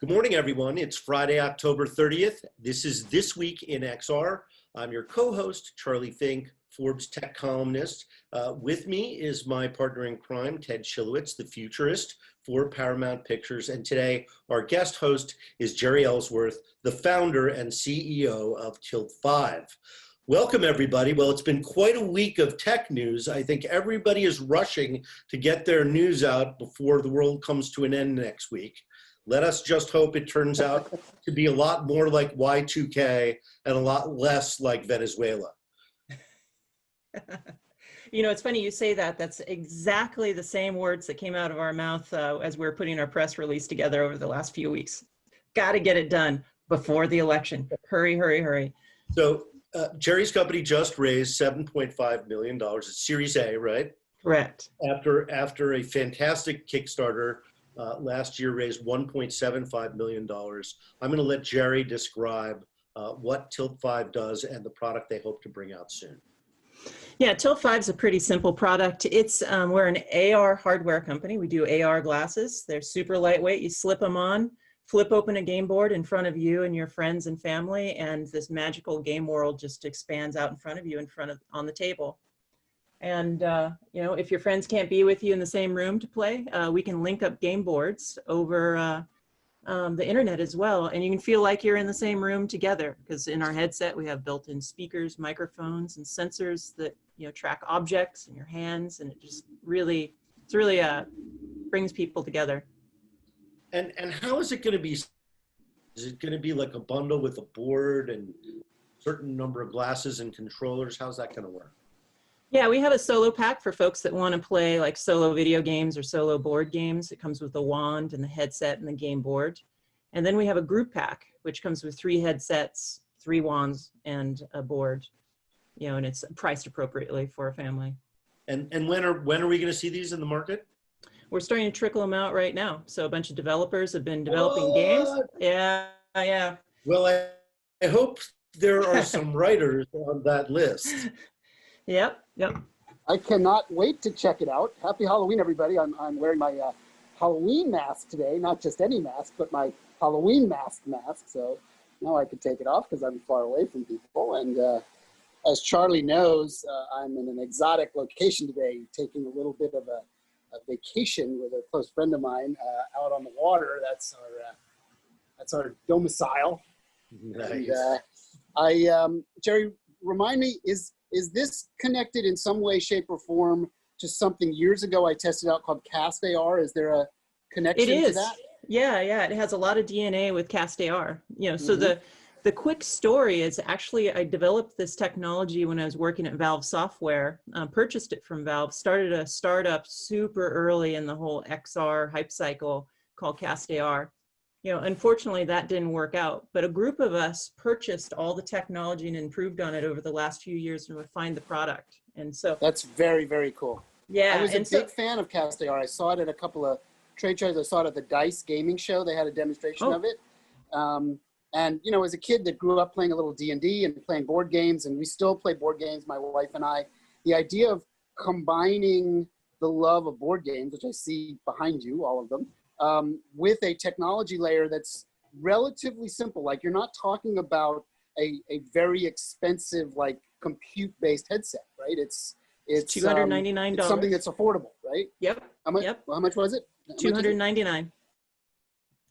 Good morning, everyone. It's Friday, October 30th. This is This Week in XR. I'm your co-host, Charlie Fink, Forbes Tech columnist. With me is my partner in crime, Ted Schilowitz, the Futurist for Paramount Pictures. And today, our guest host is Jeri Ellsworth, the founder and CEO of Tilt 5. Welcome, everybody. Well, it's been quite a week of tech news. I think everybody is rushing to get their news out before the world comes to an end next week. Let us just hope it turns out to be a lot more like Y2K and a lot less like Venezuela. You know, it's funny you say that. That's exactly the same words that came out of our mouth as we were putting our press release together over the last few weeks. Got to get it done before the election. Hurry, hurry, hurry. So Jeri's company just raised $7.5 million. It's Series A, right? Correct. After a fantastic Kickstarter. Last year raised $1.75 million. I'm going to let Jeri describe what Tilt 5 does and the product they hope to bring out soon. Yeah, Tilt 5 is a pretty simple product. It's we're an AR hardware company. We do AR glasses. They're super lightweight. You slip them on, flip open a game board in front of you and your friends and family, and this magical game world just expands out in front of you, on the table. And, you know, if your friends can't be with you in the same room to play, we can link up game boards over the internet as well. And you can feel like you're in the same room together, because in our headset, we have built-in speakers, microphones, and sensors that, you know, track objects in your hands. And it just really, brings people together. And how is it going to be? Is it going to be like a bundle with a board and a certain number of glasses and controllers? How's that going to work? Yeah, we have a solo pack for folks that want to play like solo video games or solo board games. It comes with a wand and the headset and the game board. And then we have a group pack, which comes with 3 headsets, 3 wands, and a board. You know, and it's priced appropriately for a family. And when are we going to see these in the market? We're starting to trickle them out right now. So a bunch of developers have been developing games. Yeah. Well, I hope there are some writers on that list. Yep. I cannot wait to check it out. Happy Halloween, everybody. I'm wearing my Halloween mask today, not just any mask, but my Halloween mask. So now I can take it off because I'm far away from people. And as Charlie knows, I'm in an exotic location today, taking a little bit of a vacation with a close friend of mine out on the water. That's our domicile. Nice. And Jeri, remind me, is this connected in some way, shape, or form to something years ago I tested out called Cast AR? Is there a connection to that? Yeah. It has a lot of DNA with Cast AR. You know, so the quick story is actually I developed this technology when I was working at Valve Software, purchased it from Valve, started a startup super early in the whole XR hype cycle called Cast AR. You know, unfortunately, that didn't work out, but a group of us purchased all the technology and improved on it over the last few years and refined the product. And so that's very, very cool. Yeah. I was a big fan of Cast AR. I saw it at a couple of trade shows. I saw it at the DICE gaming show. They had a demonstration of it. And, you know, as a kid that grew up playing a little D&D and playing board games, and we still play board games, my wife and I, the idea of combining the love of board games, which I see behind you, all of them, with a technology layer that's relatively simple. Like, you're not talking about a very expensive, like, compute-based headset, right? It's $299. It's something that's affordable, right? Yep. How much was it? $299.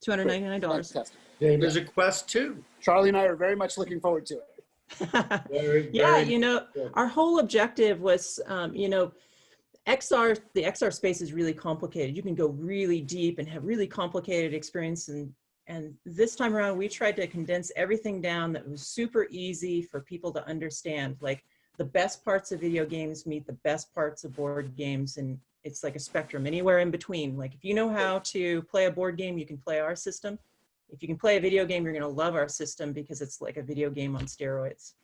Fantastic. There's a Quest 2. Charlie and I are very much looking forward to it. Yeah, you know, our whole objective was, you know, the XR space is really complicated. You can go really deep and have really complicated experience. And this time around, we tried to condense everything down that was super easy for people to understand. Like, the best parts of video games meet the best parts of board games. And it's like a spectrum, anywhere in between. Like, if you know how to play a board game, you can play our system. If you can play a video game, you're going to love our system because it's like a video game on steroids.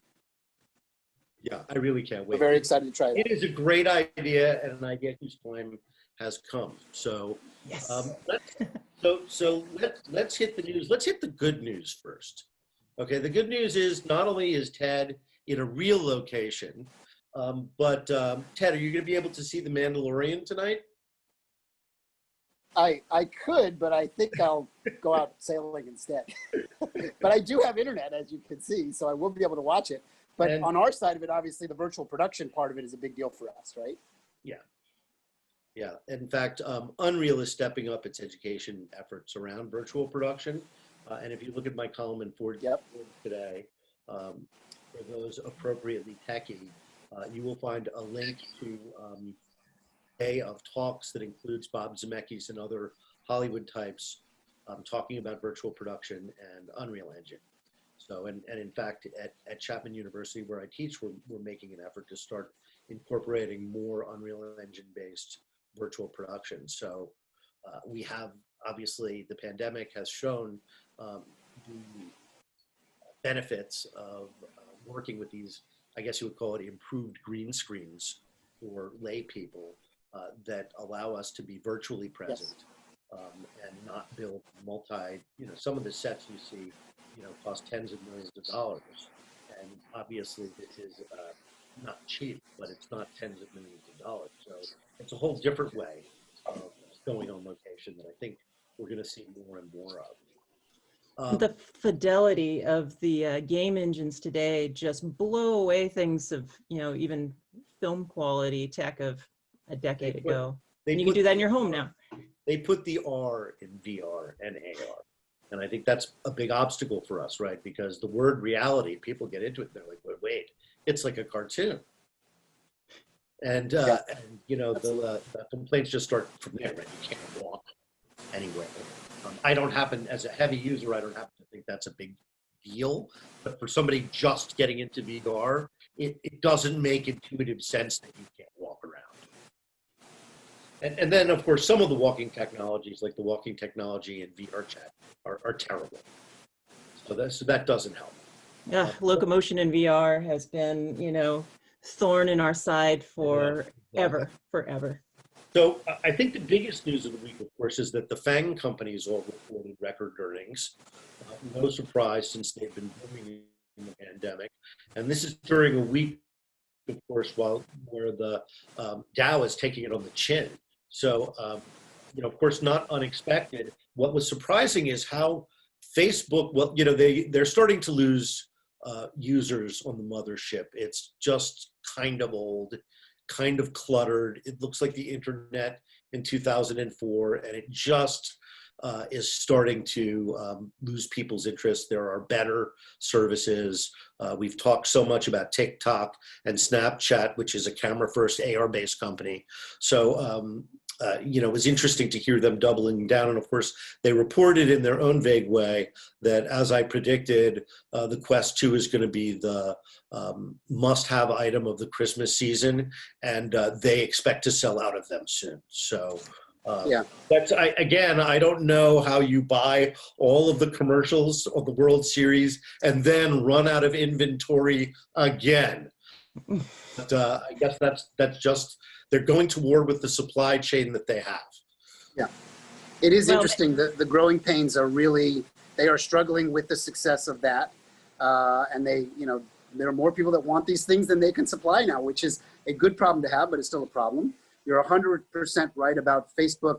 Yeah, I really can't wait. We're very excited to try it. It is a great idea and an idea whose time has come. So, yes. Let's hit the news. Let's hit the good news first. Okay, the good news is not only is Ted in a real location, but Ted, are you going to be able to see The Mandalorian tonight? I could, but I think I'll go out sailing instead. But I do have internet, as you can see, so I will be able to watch it. But on our side of it, obviously, the virtual production part of it is a big deal for us, right? Yeah. Yeah. In fact, Unreal is stepping up its education efforts around virtual production. And if you look at my column in Forbes today, for those appropriately techie, you will find a link to a day of talks that includes Bob Zemeckis and other Hollywood types talking about virtual production and Unreal Engine. So, and in fact, at Chapman University, where I teach, we're making an effort to start incorporating more Unreal Engine-based virtual production. So we have, obviously, the pandemic has shown the benefits of working with these, I guess you would call it improved green screens for lay people that allow us to be virtually present and not build some of the sets you see, cost tens of millions of dollars. And obviously this is not cheap, but it's not tens of millions of dollars. So it's a whole different way of going on location that I think we're going to see more and more of. The fidelity of the game engines today just blow away things of, even film quality tech of a decade ago. And you can do that in your home now. They put the R in VR and AR. And I think that's a big obstacle for us, right? Because the word reality, people get into it, they're like, wait, it's like a cartoon. And, the complaints just start from there, right? You can't walk anywhere. I don't happen, as a heavy user, I don't happen to think that's a big deal. But for somebody just getting into VR, it doesn't make intuitive sense that you can't walk around. And then, of course, some of the walking technologies, like the walking technology in VR chat, are terrible. So that doesn't help. Yeah, locomotion in VR has been, thorn in our side forever. So I think the biggest news of the week, of course, is that the FANG companies all reported record earnings. No surprise, since they've been booming in the pandemic. And this is during a week, of course, where the Dow is taking it on the chin. So, of course, not unexpected. What was surprising is how Facebook, they're starting to lose users on the mothership. It's just kind of old, kind of cluttered. It looks like the internet in 2004, and it just is starting to lose people's interest. There are better services. We've talked so much about TikTok and Snapchat, which is a camera-first AR-based company. So, it was interesting to hear them doubling down. And of course, they reported in their own vague way that, as I predicted, the Quest 2 is going to be the must-have item of the Christmas season, and they expect to sell out of them soon. So I don't know how you buy all of the commercials of the World Series and then run out of inventory again. But I guess that's just, they're going to war with the supply chain that they have. Yeah, it is interesting. The growing pains are they are struggling with the success of that. And there are more people that want these things than they can supply now, which is a good problem to have, but it's still a problem. You're 100% right about Facebook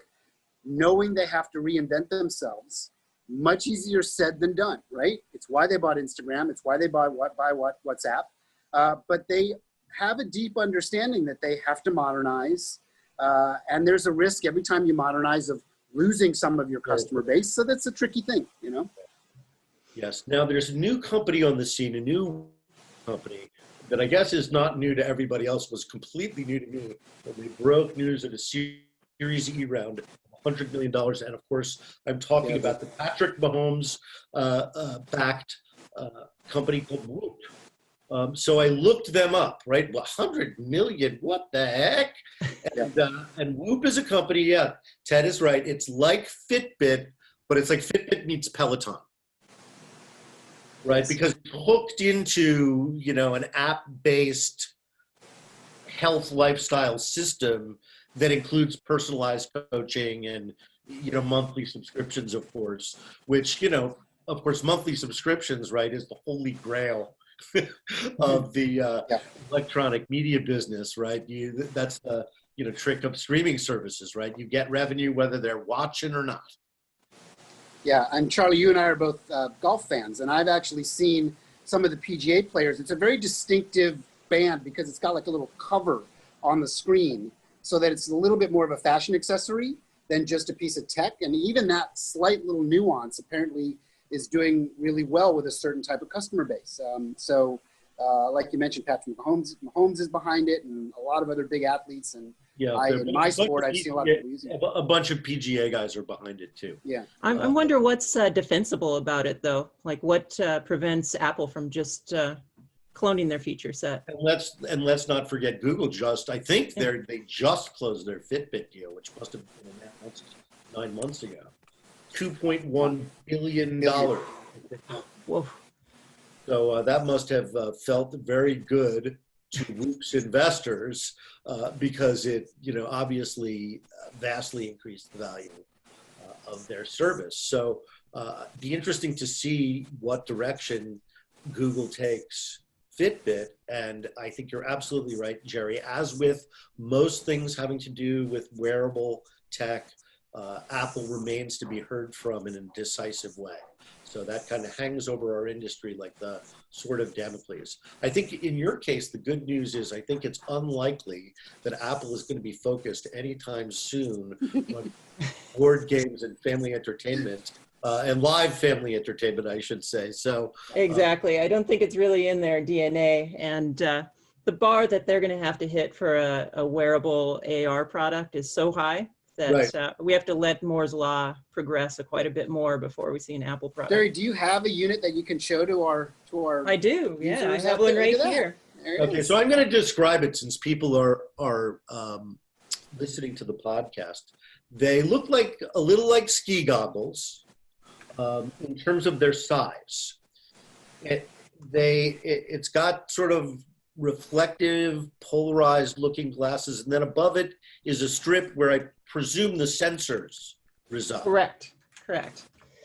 knowing they have to reinvent themselves. Much easier said than done, right? It's why they bought Instagram. It's why they buy WhatsApp. But they have a deep understanding that they have to modernize. And there's a risk every time you modernize of losing some of your customer base. So that's a tricky thing, Yes. Now there's a new company on the scene, a new company that I guess is not new to everybody else, was completely new to me. But we broke news at a Series E round, $100 million. And of course, I'm talking about the Patrick Mahomes backed company called Whoop. So I looked them up, right? 100 million, what the heck? And Whoop is a company, Ted is right. It's like Fitbit, but it's like Fitbit meets Peloton, right? Because it's hooked into, an app-based health lifestyle system that includes personalized coaching and, monthly subscriptions, of course, which, of course, monthly subscriptions, right, is the holy grail of the electronic media business, right? That's the trick of streaming services, right? You get revenue whether they're watching or not. Yeah, and Charlie, you and I are both golf fans, and I've actually seen some of the PGA players. It's a very distinctive band because it's got like a little cover on the screen so that it's a little bit more of a fashion accessory than just a piece of tech. And even that slight little nuance apparently is doing really well with a certain type of customer base. Like you mentioned, Patrick Mahomes is behind it, and a lot of other big athletes. And in my sport, I've seen a lot of people using it. A bunch of PGA guys are behind it too. Yeah. I wonder what's defensible about it, though. Like, what prevents Apple from just cloning their feature set? And let's not forget Google I think they just closed their Fitbit deal, which must have been announced 9 months ago. $2.1 billion. Whoa. So that must have felt very good to Whoop's investors because it, obviously vastly increased the value of their service. So be interesting to see what direction Google takes Fitbit. And I think you're absolutely right, Jeri. As with most things having to do with wearable tech, Apple remains to be heard from in a decisive way. So that kind of hangs over our industry like the sword of Damocles. I think in your case, the good news is I think it's unlikely that Apple is going to be focused anytime soon on board games and family entertainment, and live family entertainment, I should say. So Exactly. I don't think it's really in their DNA. And the bar that they're going to have to hit for a wearable AR product is so high that we have to let Moore's Law progress quite a bit more before we see an Apple product. Jeri, do you have a unit that you can show to our I do. Yeah, I have one right here. Okay, so I'm going to describe it since people are listening to the podcast. They look like a little like ski goggles in terms of their size. It's got sort of reflective, polarized looking glasses, and then above it is a strip where I presume the sensors reside. Correct.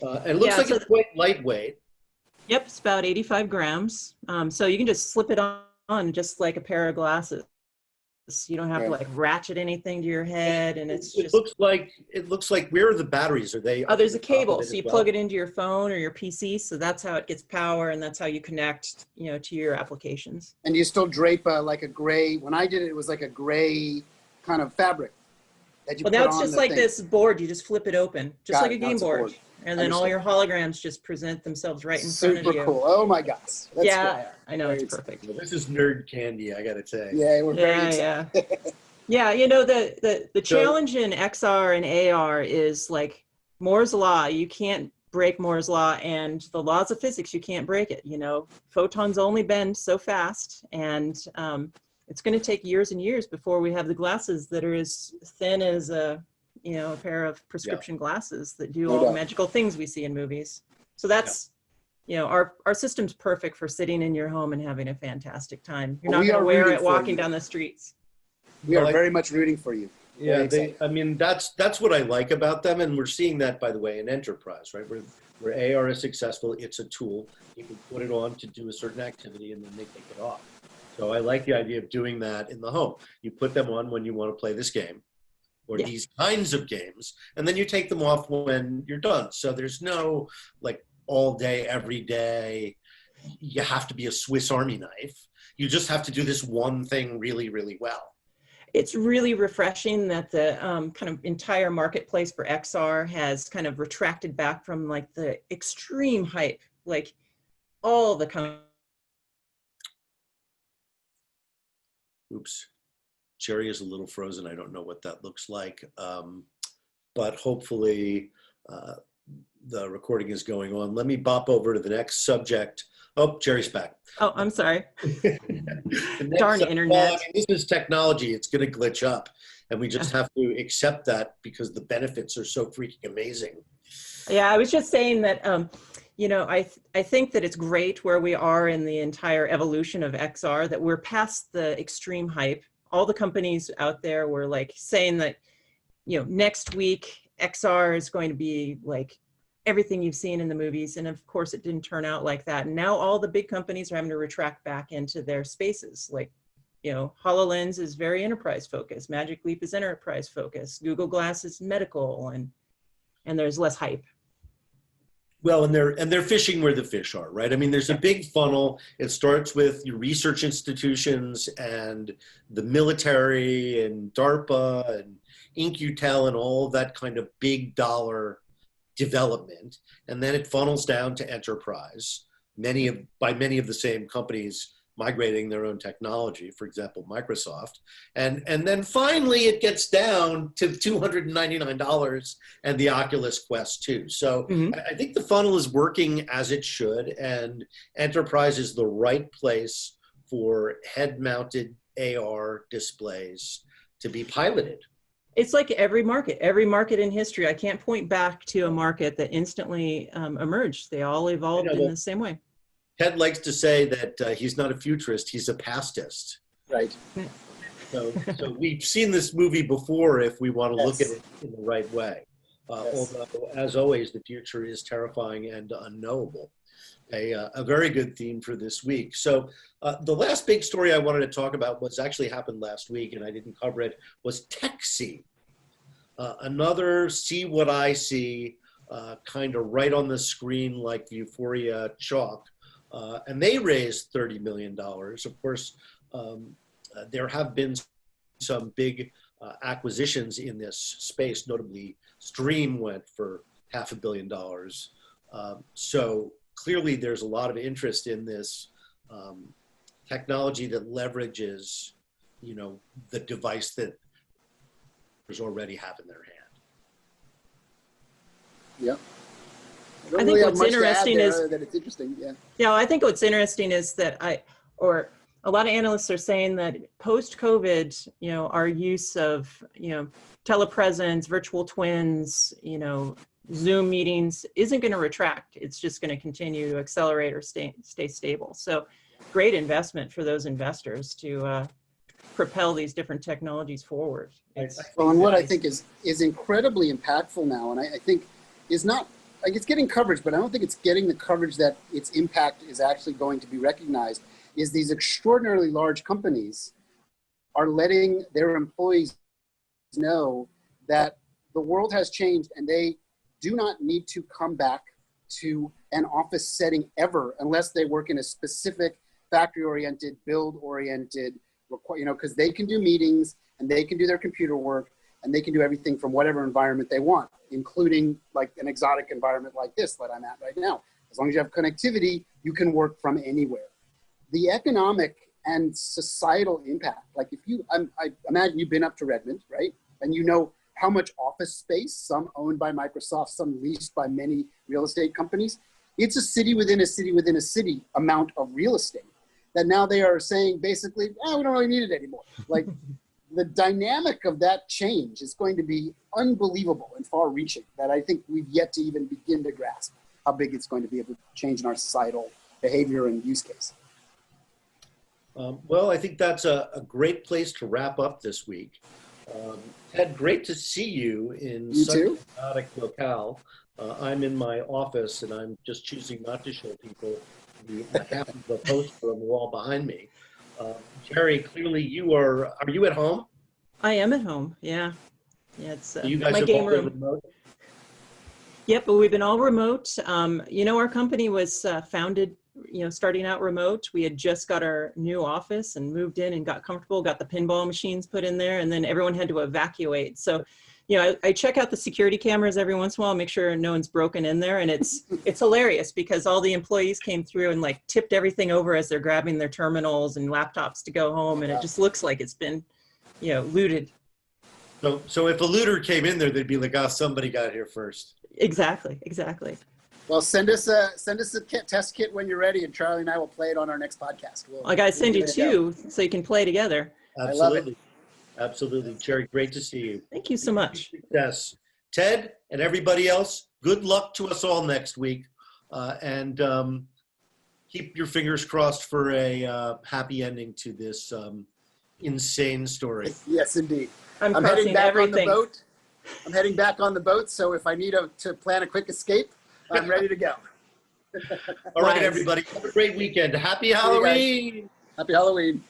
And it looks like it's quite lightweight. Yep, it's about 85 grams. So you can just slip it on just like a pair of glasses. You don't have to like ratchet anything to your head, and it looks like where are the batteries? Are they? Oh, there's a cable, so you plug it into your phone or your PC. So that's how it gets power, and that's how you connect, to your applications. And you still drape like a gray. When I did it, it was like a gray kind of fabric that you put on. Well, now it's just like this board. You just flip it open, just like a game board. And then all your holograms just present themselves right in front of you. Super cool. Oh my gosh. That's cool. I know, it's perfect. Well, this is nerd candy, I got to say. Yeah, we're very excited. Yeah, the challenge in XR and AR is like Moore's Law. You can't break Moore's Law, and the laws of physics, you can't break it. Photons only bend so fast, and it's going to take years and years before we have the glasses that are as thin as a pair of prescription glasses that do all the magical things we see in movies. So that's, our system's perfect for sitting in your home and having a fantastic time. You're not going to wear it walking down the streets. We are very much rooting for you. Yeah, that's what I like about them. And we're seeing that, by the way, in enterprise, right? Where AR is successful, it's a tool. You can put it on to do a certain activity and then they take it off. So I like the idea of doing that in the home. You put them on when you want to play this game, or these kinds of games, and then you take them off when you're done. So there's no like all day, every day, you have to be a Swiss Army knife. You just have to do this one thing really, really well. It's really refreshing that the kind of entire marketplace for XR has kind of retracted back from like the extreme hype, like all the Oops. Jeri is a little frozen. I don't know what that looks like, but hopefully the recording is going on. Let me bop over to the next subject. Oh, Jeri's back. Oh, I'm sorry. Darn internet. This is technology. It's going to glitch up, and we just have to accept that because the benefits are so freaking amazing. Yeah, I was just saying that, I think that it's great where we are in the entire evolution of XR, that we're past the extreme hype. All the companies out there were like saying that, next week XR is going to be like everything you've seen in the movies. And of course it didn't turn out like that. And now all the big companies are having to retract back into their spaces. Like HoloLens is very enterprise focused. Magic Leap is enterprise focused. Google Glass is medical, and there's less hype. Well, and they're fishing where the fish are, right? I mean, there's a big funnel. It starts with your research institutions and the military and DARPA and InQtel and all that kind of big dollar development. And then it funnels down to enterprise, by many of the same companies migrating their own technology, for example, Microsoft. And then finally it gets down to $299 and the Oculus Quest 2. So I think the funnel is working as it should, and enterprise is the right place for head-mounted AR displays to be piloted. It's like every market in history. I can't point back to a market that instantly emerged. They all evolved in the same way. Ted likes to say that he's not a futurist, he's a pastist. Right. So we've seen this movie before if we want to look at it in the right way. Although, as always, the future is terrifying and unknowable. A very good theme for this week. So the last big story I wanted to talk about was actually happened last week, and I didn't cover it, was TechSee. Another see what I see, kind of right on the screen like Euphoria chalk. And they raised $30 million. Of course, there have been some big acquisitions in this space, notably Stream went for $500 million. So clearly there's a lot of interest in this technology that leverages, the device that already have in their hand. Yeah. I think what's interesting is that it's interesting. I think what's interesting is that a lot of analysts are saying that post-COVID, our use of, telepresence, virtual twins, Zoom meetings isn't going to retract. It's just going to continue to accelerate or stay stable. So great investment for those investors to propel these different technologies forward. Well, and what I think is incredibly impactful now, and I think is not, like, it's getting coverage, but I don't think it's getting the coverage that its impact is actually going to be recognized, is these extraordinarily large companies are letting their employees know that the world has changed and they do not need to come back to an office setting ever unless they work in a specific factory-oriented, build-oriented, because they can do meetings and they can do their computer work and they can do everything from whatever environment they want, including like an exotic environment like this that I'm at right now. As long as you have connectivity, you can work from anywhere. The economic and societal impact, like if you, I imagine you've been up to Redmond, right? And you know how much office space, some owned by Microsoft, some leased by many real estate companies. It's a city within a city within a city amount of real estate that now they are saying basically, we don't really need it anymore. Like the dynamic of that change is going to be unbelievable and far reaching that I think we've yet to even begin to grasp how big it's going to be able to change in our societal behavior and use case. Well, I think that's a great place to wrap up this week. Ted, great to see you in such an exotic locale. I'm in my office and I'm just choosing not to show people the half of the poster on the wall behind me. Jeri, clearly are you at home? I am at home, yeah. Yeah, it's you guys my have game all been room. remote? Yep, but we've been all remote. Our company was founded, starting out remote. We had just got our new office and moved in and got comfortable, got the pinball machines put in there, and then everyone had to evacuate. So, I check out the security cameras every once in a while, make sure no one's broken in there. And it's hilarious because all the employees came through and like tipped everything over as they're grabbing their terminals and laptops to go home. And it just looks like it's been, looted. So if a looter came in there, they'd be like, somebody got here first. Exactly. Well, send us a test kit when you're ready, and Charlie and I will play it on our next podcast. I got to send you two so you can play together. Absolutely. I love it. Absolutely. Jeri, great to see you. Thank you so much. Yes. Ted and everybody else, good luck to us all next week. And keep your fingers crossed for a happy ending to this insane story. Yes, indeed. I'm heading back everything. on the boat. I'm heading back on the boat, so if I need to plan a quick escape, I'm ready to go. All right, everybody. Have a great weekend. Happy Halloween. Happy Halloween.